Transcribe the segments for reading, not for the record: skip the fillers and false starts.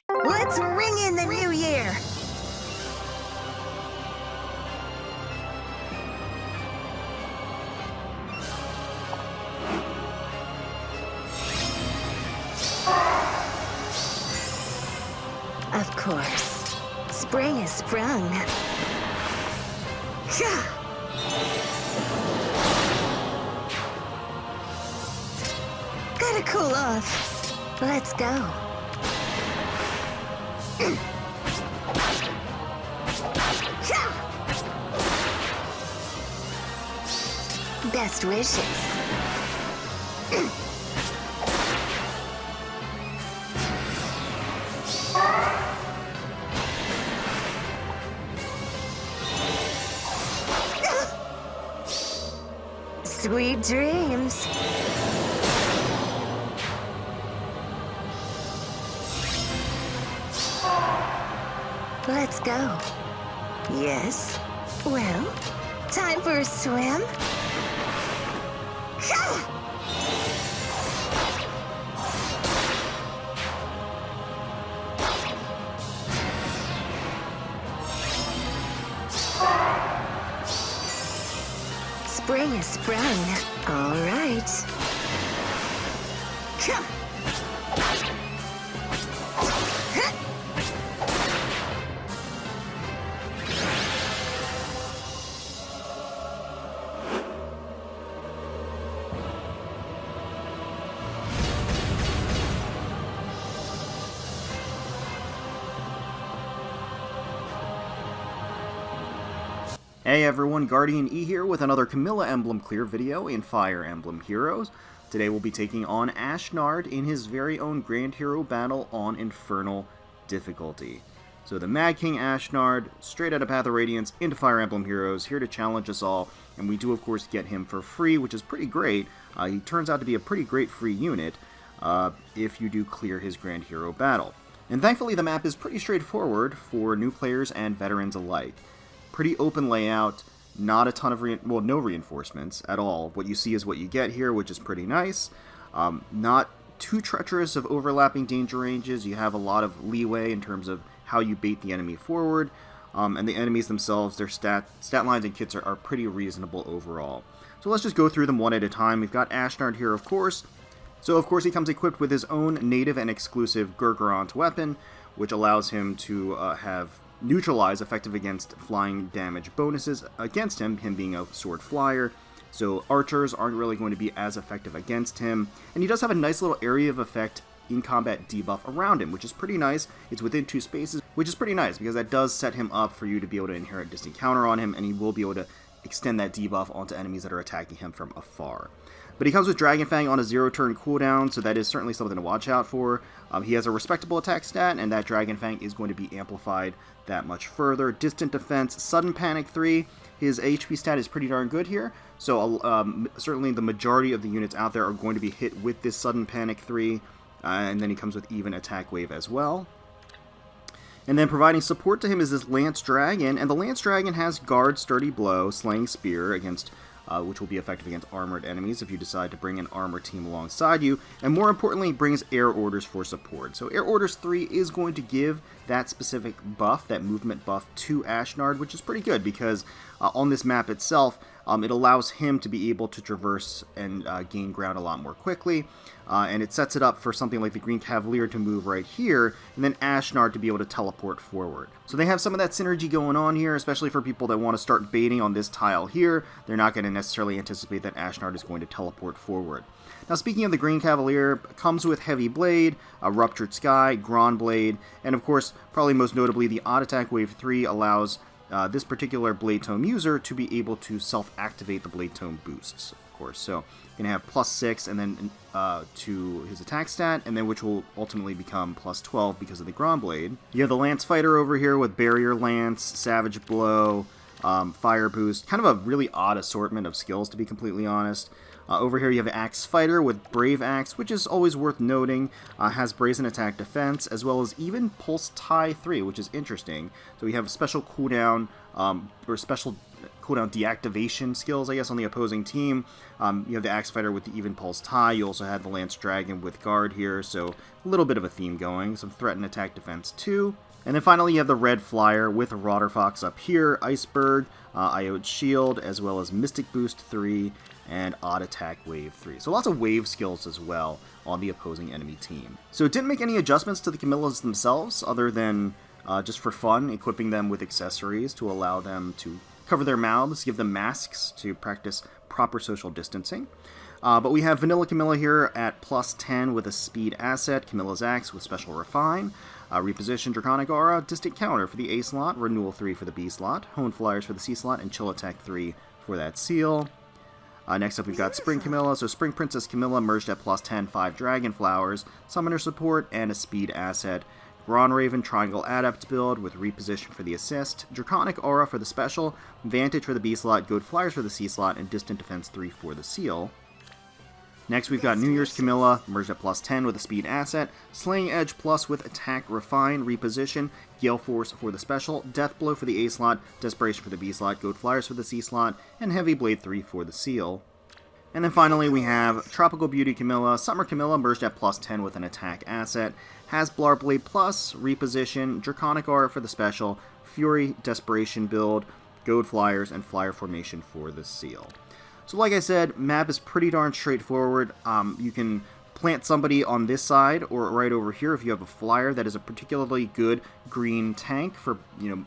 Let's ring in the new year! Of course. Spring has sprung. Gotta cool off. Let's go. Best wishes. Sweet dreams. Let's go. Yes? Well, time for a swim? Spring is sprung. All right. Hey everyone, GuardianE here with another Camilla Emblem clear video in Fire Emblem Heroes. Today we'll be taking on Ashnard in his very own Grand Hero battle on Infernal difficulty. So the Mad King Ashnard, straight out of Path of Radiance into Fire Emblem Heroes, here to challenge us all, and we do of course get him for free, which is pretty great. He turns out to be a pretty great free unit if you do clear his Grand Hero battle. And thankfully the map is pretty straightforward for new players and veterans alike. Pretty open layout, not a ton of, no reinforcements at all. What you see is what you get here, which is pretty nice. Not too treacherous of overlapping danger ranges. You have a lot of leeway in terms of how you bait the enemy forward. And the enemies themselves, their stat lines and kits are pretty reasonable overall. So let's just go through them one at a time. We've got Ashnard here, of course. So of course he comes equipped with his own native and exclusive GuardianE weapon, which allows him to have neutralize effective against flying damage bonuses against him being a sword flyer. So archers aren't really going to be as effective against him. And he does have a nice little area of effect in combat debuff around him, which is pretty nice. It's within 2 spaces, which is pretty nice because that does set him up for you to be able to inherit distant counter on him, and he will be able to extend that debuff onto enemies that are attacking him from afar. But he comes with Dragon Fang on a 0-turn cooldown, so that is certainly something to watch out for. He has a respectable attack stat, and that Dragon Fang is going to be amplified that much further. Distant Defense, Sudden Panic 3. His HP stat is pretty darn good here, so certainly the majority of the units out there are going to be hit with this Sudden Panic 3, and then he comes with even Attack Wave as well. And then providing support to him is this Lance Dragon, and the Lance Dragon has Guard, Sturdy Blow, Slaying Spear against which will be effective against armored enemies if you decide to bring an armor team alongside you, and more importantly brings Air Orders for support. So Air Orders 3 is going to give that specific buff, that movement buff, to Ashnard, which is pretty good because on this map itself, it allows him to be able to traverse and gain ground a lot more quickly, and it sets it up for something like the Green Cavalier to move right here, and then Ashnard to be able to teleport forward. So they have some of that synergy going on here, especially for people that want to start baiting on this tile here. They're not going to necessarily anticipate that Ashnard is going to teleport forward. Now speaking of the Green Cavalier, comes with Heavy Blade, a Ruptured Sky, Grand Blade, and of course, probably most notably, the Odd Attack Wave 3 allows this particular Blade Tome user to be able to self-activate the Blade Tome boosts, of course. So you're going to have +6 and then to his attack stat, and then which will ultimately become +12 because of the Grand Blade. You have the Lance Fighter over here with Barrier Lance, Savage Blow, Fire Boost, kind of a really odd assortment of skills to be completely honest. Over here you have Axe Fighter with Brave Axe, which is always worth noting, has Brazen Attack Defense, as well as even Pulse Tie 3, which is interesting. So we have a special cooldown, or special cooldown deactivation skills, I guess, on the opposing team. You have the Axe Fighter with the Even Pulse Tie. You also had the Lance Dragon with Guard here, so a little bit of a theme going. Some threat and attack defense too. And then finally you have the Red Flyer with Rotter Fox up here, Iceberg, Iode Shield, as well as Mystic Boost 3, and Odd Attack Wave 3. So lots of wave skills as well on the opposing enemy team. So it didn't make any adjustments to the Camillas themselves, other than just for fun, equipping them with accessories to allow them to cover their mouths, give them masks to practice proper social distancing. But we have Vanilla Camilla here at plus 10 with a speed asset, Camilla's Axe with special refine, reposition Draconic Aura, distant counter for the A slot, renewal 3 for the B slot, hone flyers for the C slot, and chill attack 3 for that seal. Next up we've got Spring Camilla, so Spring Princess Camilla merged at plus 10, 5 Dragon Flowers, Summoner Support, and a speed asset. Gron Raven Triangle Adept build with reposition for the assist, Draconic Aura for the special, Vantage for the B slot, Goad Flyers for the C slot, and Distant Defense 3 for the seal. Next we've got New Year's Camilla, merged at plus 10 with a speed asset, Slaying Edge plus with attack, refine, reposition, Gale Force for the special, Death Blow for the A slot, Desperation for the B slot, Goad Flyers for the C slot, and Heavy Blade 3 for the seal. And then finally we have Tropical Beauty Camilla, Summer Camilla merged at plus 10 with an attack asset, has Blar Blade plus, reposition, Draconic Aura for the special, Fury, Desperation build, Goad Flyers, and Flyer Formation for the seal. So like I said, map is pretty darn straightforward. You can plant somebody on this side or right over here if you have a flyer that is a particularly good green tank for,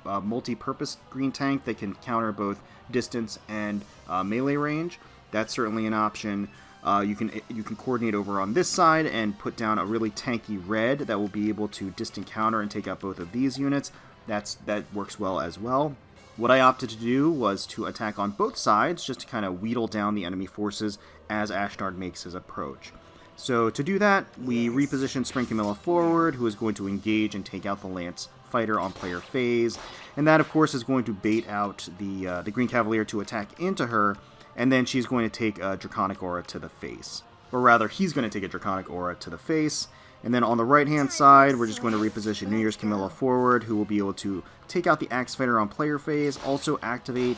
a multi-purpose green tank that can counter both distance and melee range. That's certainly an option. You can coordinate over on this side and put down a really tanky red that will be able to distant counter and take out both of these units. That works well as well. What I opted to do was to attack on both sides, just to kind of wheedle down the enemy forces as Ashnard makes his approach. So to do that, we reposition Spring Camilla forward, who is going to engage and take out the Lance Fighter on player phase, and that of course is going to bait out the Green Cavalier to attack into her, and then she's going to take a Draconic Aura to the face. Or rather, he's going to take a Draconic Aura to the face. And then on the right-hand side, we're just going to reposition New Year's Camilla forward, who will be able to take out the Axe Fighter on player phase, also activate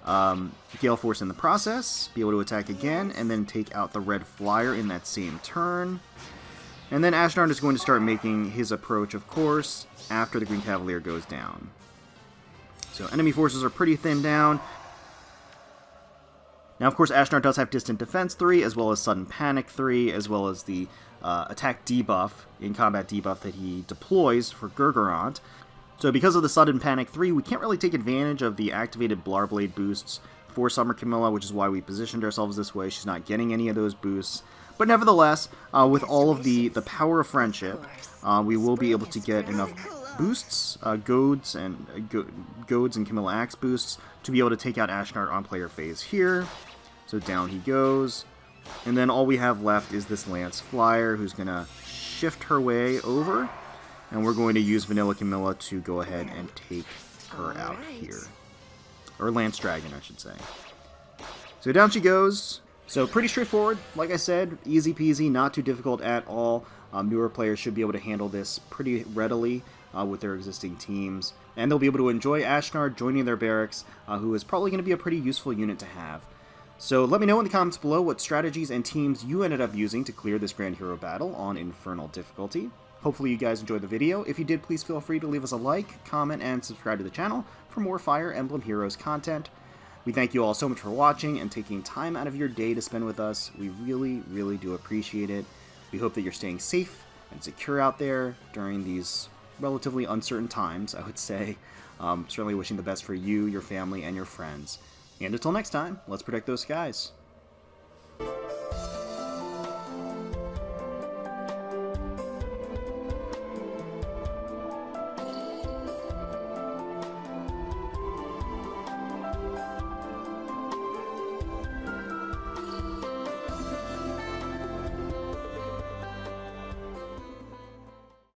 Gale Force in the process, be able to attack again, and then take out the Red Flyer in that same turn. And then Ashnard is going to start making his approach, of course, after the Green Cavalier goes down. So enemy forces are pretty thinned down. Now, of course, Ashnard does have Distant Defense 3, as well as Sudden Panic 3, as well as the attack debuff, in-combat debuff that he deploys for Gurgurant. So because of the Sudden Panic 3, we can't really take advantage of the activated Blar Blade boosts for Summer Camilla, which is why we positioned ourselves this way. She's not getting any of those boosts. But nevertheless, with all of the power of friendship, we will be able to get enough boosts, Goads and Camilla Axe boosts, to be able to take out Ashnard on player phase here. So down he goes. And then all we have left is this Lance Flyer, who's going to shift her way over. And we're going to use Vanilla Camilla to go ahead and take her out here. Or Lance Dragon, I should say. So down she goes. So pretty straightforward. Like I said, easy peasy, not too difficult at all. Newer players should be able to handle this pretty readily with their existing teams. And they'll be able to enjoy Ashnard joining their barracks, who is probably going to be a pretty useful unit to have. So let me know in the comments below what strategies and teams you ended up using to clear this Grand Hero battle on Infernal difficulty. Hopefully you guys enjoyed the video. If you did, please feel free to leave us a like, comment, and subscribe to the channel for more Fire Emblem Heroes content. We thank you all so much for watching and taking time out of your day to spend with us. We really, really do appreciate it. We hope that you're staying safe and secure out there during these relatively uncertain times, I would say. Certainly wishing the best for you, your family, and your friends. And until next time, let's protect those skies.